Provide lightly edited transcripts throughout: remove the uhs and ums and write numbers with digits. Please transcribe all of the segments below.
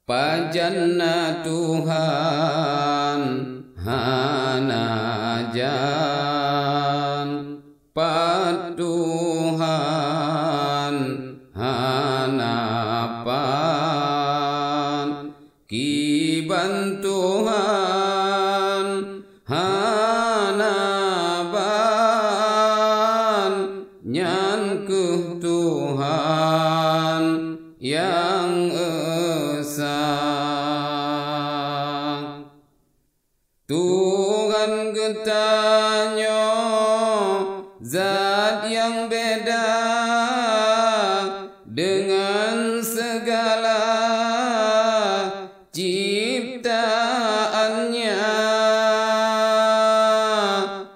Pajanna Tuhan hanajan Patuhan hanapan Kiban Tuhan hanaban Nyankuh Tuhan yang esa Tuhan getanya zat yang beda dengan segala ciptaannya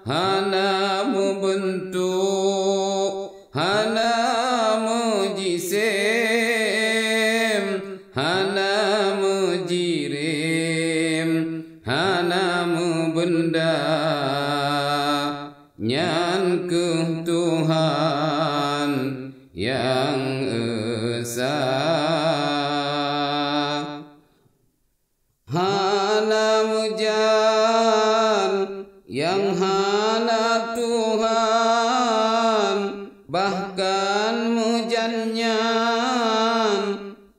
hanamu bentuk hanamu jisim hanamu jirim hanamu benda nyankuh Tuhan yang esa hanamu jan yang hana Tuhan bahkan mujanyan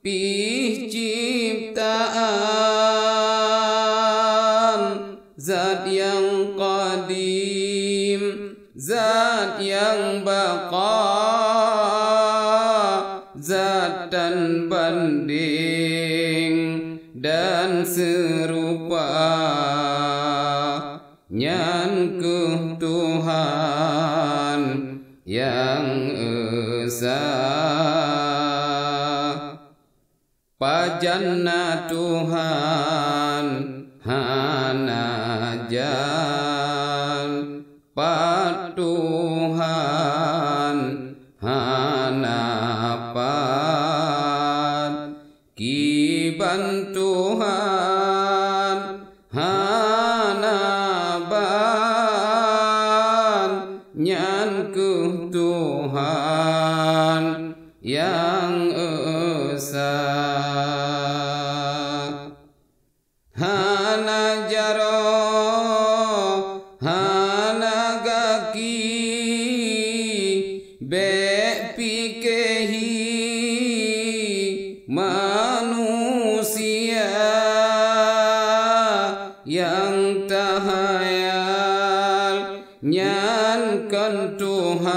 pih ciptaan zat yang qadim zat yang baqa zat dan banding dan serupa nyankuh Tuhan yang esa pajanna Tuhan hanajan Patuhan hanapan Kiban Tuhan hanaban Nyankuh Tuhan yang esa hana jaro hana gaki be pikehi manusia yang tahayal nyankan Tuhan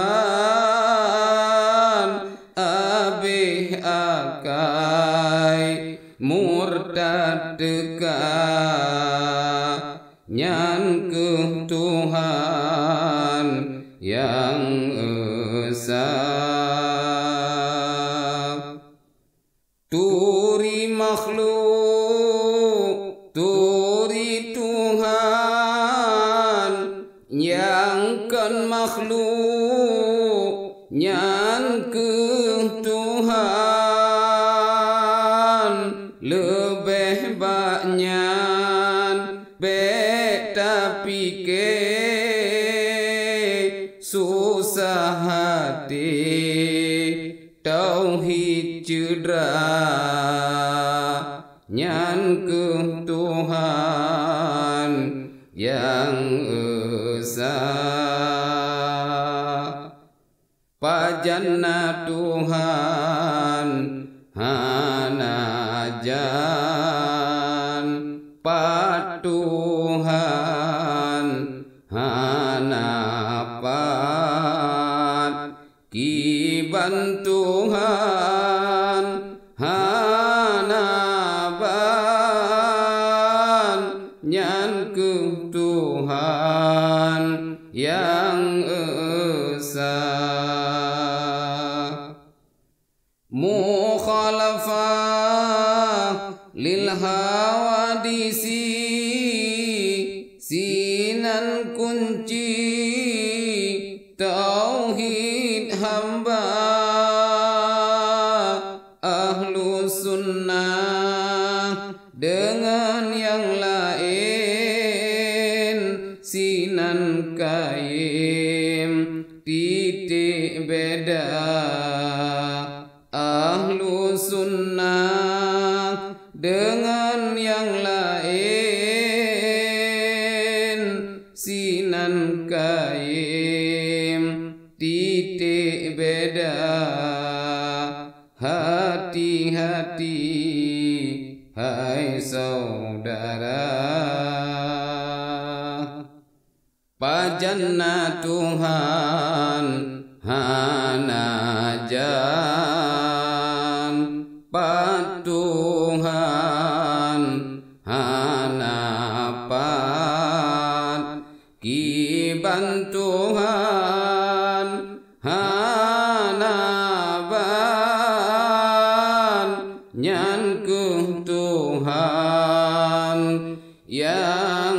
abih akai murtad deka nyankuh Tuhan yang esa turi makhluk turi Tuhan nyangkan makhluk nyankuh Tuhan lebih banyak beta pikir susah hati tauhid cedera nyankuh Tuhan yang esa pajanna Tuhan hanajan Patuhan hanapan Kiban Tuhan hanaban Nyankuh Tuhan yang esa mukhalafah lil hawadisi sinan kunci tauhid hamba ahlu sunnah dengan yang lain sinan kaim titik beda ahlu sunnah dengan yang lain sinan kaim titik beda hati-hati hai saudara pajanna Tuhan hanajan patuhan hanapan kiban Tuhan hanaban nyankuh Tuhan yang